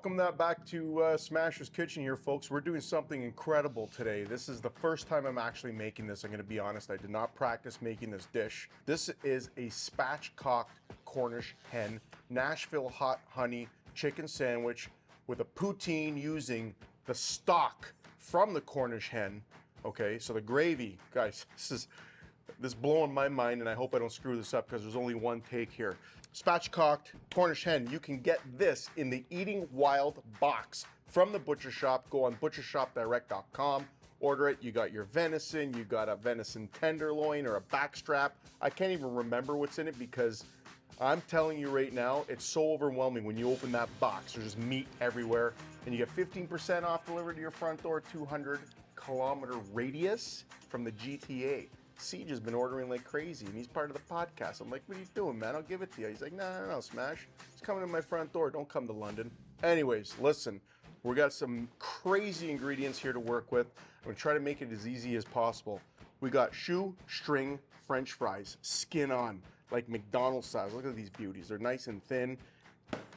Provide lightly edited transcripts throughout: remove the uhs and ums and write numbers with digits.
Welcome back to Smasher's Kitchen here, folks. We're doing something incredible today. This is the first time I'm actually making this. I'm going to be honest, I did not practice making this dish. This is a spatchcocked Cornish hen, Nashville Hot Honey chicken sandwich with a poutine using the stock from the Cornish hen. Okay, so the gravy, guys, this is blowing my mind, and I hope I don't screw this up because there's only one take here. Spatchcocked Cornish hen. You can get this in the Eating Wild box from the butcher shop. Go on butchershopdirect.com. Order it. You got your venison. You got a venison tenderloin or a backstrap. I can't even remember what's in it because I'm telling you right now, it's so overwhelming when you open that box. There's just meat everywhere, and you get 15% off delivered to your front door, 200-kilometer radius from the GTA. Siege has been ordering like crazy, and he's part of the podcast. I'm like, what are you doing, man? I'll give it to you. He's like, no, Smash. It's coming to my front door. Don't come to London. Anyways, listen, we got some crazy ingredients here to work with. I'm going to try to make it as easy as possible. We got shoestring French fries, skin on, like McDonald's size. Look at these beauties. They're nice and thin.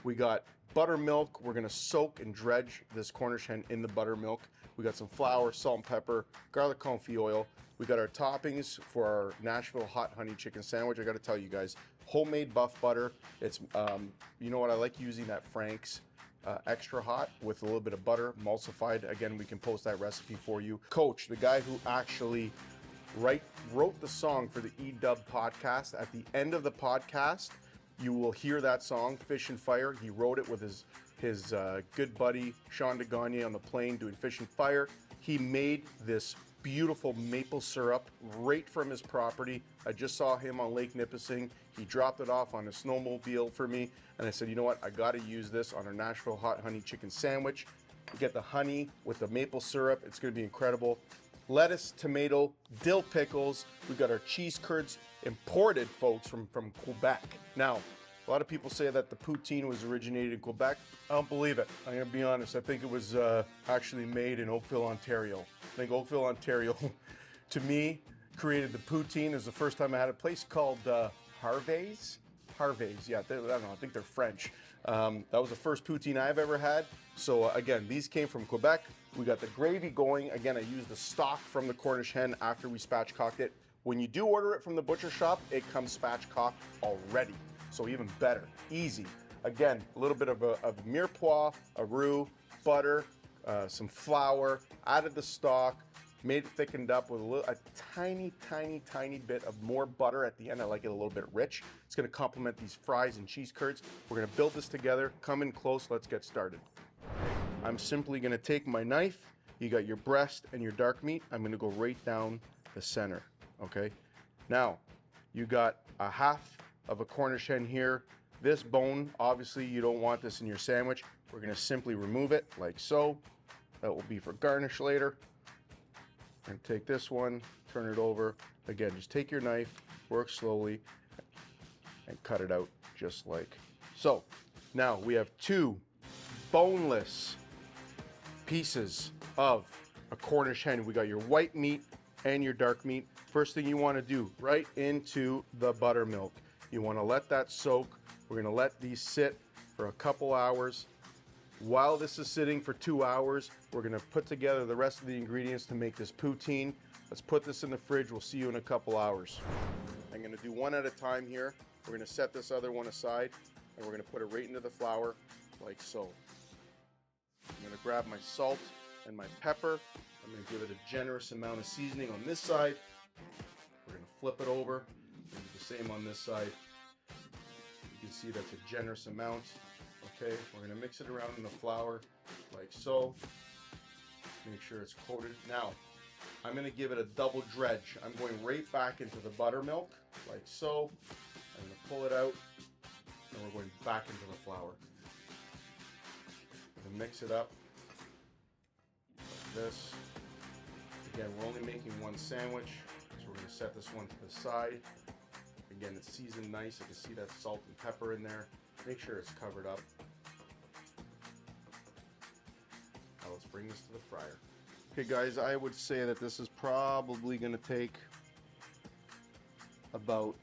We got buttermilk. We're going to soak and dredge this Cornish hen in the buttermilk. We got some flour, salt and pepper, garlic confit oil. We got our toppings for our Nashville Hot Honey chicken sandwich. I got to tell you guys, homemade buff butter. It's, you know what, I like using that Frank's extra hot with a little bit of butter, emulsified. Again, we can post that recipe for you. Coach, the guy who actually wrote the song for the E-Dub podcast, at the end of the podcast, you will hear that song, Fish and Fire. He wrote it with his good buddy, Sean DeGagne, on the plane doing Fish and Fire. He made this beautiful maple syrup right from his property. I just saw him on Lake Nipissing. He dropped it off on a snowmobile for me, and I said, you know what, I got to use this on our Nashville Hot Honey chicken sandwich. You get the honey with the maple syrup. It's going to be incredible. Lettuce, tomato, dill pickles. We got our cheese curds, imported, folks, from Quebec. Now, a lot of people say that the poutine was originated in Quebec. I don't believe it. I'm going to be honest. I think it was actually made in Oakville, Ontario. I think Oakville, Ontario, to me, created the poutine. It was the first time I had a place called Harvey's. Harvey's, yeah, I don't know. I think they're French. That was the first poutine I've ever had. So again, these came from Quebec. We got the gravy going. Again, I used the stock from the Cornish hen after we spatchcocked it. When you do order it from the butcher shop, it comes spatchcocked already. So even better, easy. Again, a little bit of mirepoix, a roux, butter, some flour, added the stock, made it thickened up with a tiny bit of more butter at the end. I like it a little bit rich. It's gonna complement these fries and cheese curds. We're gonna build this together. Come in close, let's get started. I'm simply gonna take my knife. You got your breast and your dark meat. I'm gonna go right down the center, okay? Now, you got a half of a Cornish hen here. This bone, obviously you don't want this in your sandwich. We're gonna simply remove it like so. That will be for garnish later. I'm gonna take this one, turn it over. Again, just take your knife, work slowly, and cut it out just like so. Now we have two boneless pieces of a Cornish hen. We got your white meat and your dark meat. First thing you wanna do, right into the buttermilk. You wanna let that soak. We're gonna let these sit for a couple hours. While this is sitting for 2 hours, we're gonna put together the rest of the ingredients to make this poutine. Let's put this in the fridge. We'll see you in a couple hours. I'm gonna do one at a time here. We're gonna set this other one aside, and we're gonna put it right into the flour, like so. I'm gonna grab my salt and my pepper. I'm gonna give it a generous amount of seasoning on this side. We're gonna flip it over. Do the same on this side. You can see that's a generous amount. Okay, we're gonna mix it around in the flour like so. Make sure it's coated. Now, I'm gonna give it a double dredge. I'm going right back into the buttermilk like so. I'm gonna pull it out, and we're going back into the flour. I'm gonna mix it up like this. Again, we're only making one sandwich, so we're gonna set this one to the side. Again, it's seasoned nice. I can see that salt and pepper in there. Make sure it's covered up. Now let's bring this to the fryer. Okay guys, I would say that this is probably gonna take about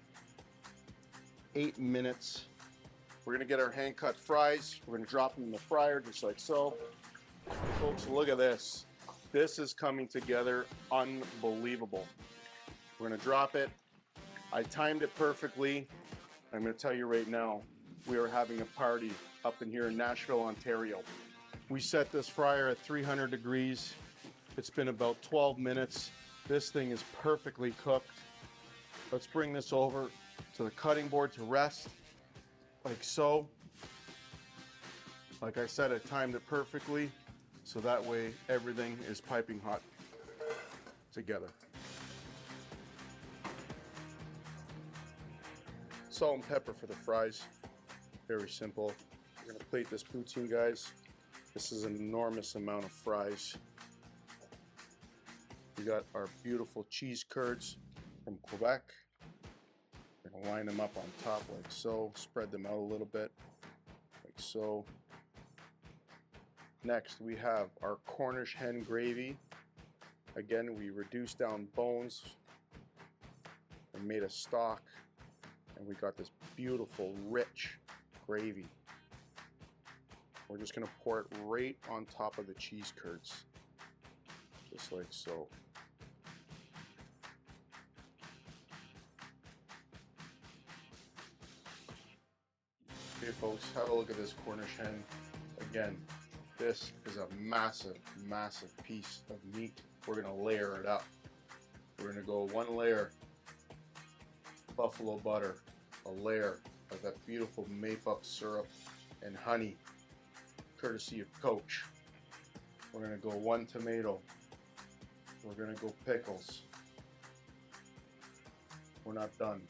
8 minutes We're gonna get our hand cut fries. We're gonna drop them in the fryer just like so. Folks, look at this. This is coming together unbelievable. We're gonna drop it. I timed it perfectly. I'm gonna tell you right now, we are having a party up in here in Nashville, Ontario. We set this fryer at 300 degrees. It's been about 12 minutes. This thing is perfectly cooked. Let's bring this over to the cutting board to rest, like so. Like I said, I timed it perfectly, so that way everything is piping hot together. Salt and pepper for the fries, very simple. We're gonna plate this poutine, guys. This is an enormous amount of fries. We got our beautiful cheese curds from Quebec. We're gonna line them up on top like so, spread them out a little bit, like so. Next, we have our Cornish hen gravy. Again, we reduced down bones and made a stock, and we got this beautiful, rich gravy. We're just gonna pour it right on top of the cheese curds, just like so. Okay, folks, have a look at this Cornish hen. Again, this is a massive, massive piece of meat. We're gonna layer it up. We're gonna go one layer buffalo butter, a layer of that beautiful maple syrup and honey, courtesy of Coach. We're gonna go one tomato. We're gonna go pickles. We're not done.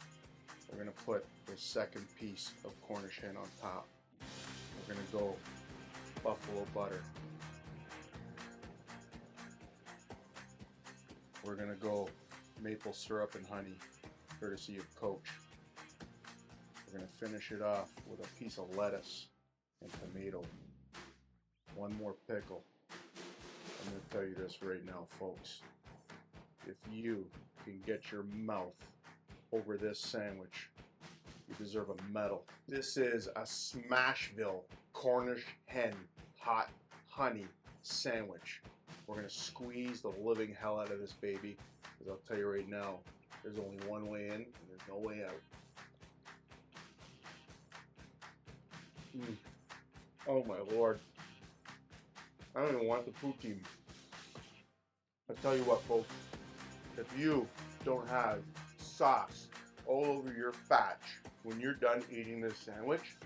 We're gonna put the second piece of Cornish hen on top. We're gonna go buffalo butter. We're gonna go maple syrup and honey, courtesy of Coach. We're gonna finish it off with a piece of lettuce and tomato. One more pickle. I'm gonna tell you this right now, folks. If you can get your mouth over this sandwich, you deserve a medal. This is a Smashville Cornish hen hot honey sandwich. We're gonna squeeze the living hell out of this baby, because I'll tell you right now, there's only one way in and there's no way out. Oh my Lord. I don't even want the poutine. I tell you what, folks, if you don't have sauce all over your fatch when you're done eating this sandwich,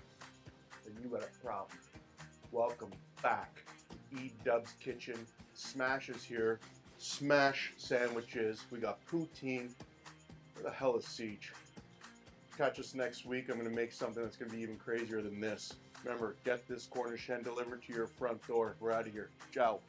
then you got a problem. Welcome back to E Dub's Kitchen. Smash is here. Smash sandwiches. We got poutine. Where the hell is Siege? Catch us next week. I'm going to make something that's going to be even crazier than this. Remember, get this Cornish hen delivered to your front door. We're out of here. Ciao.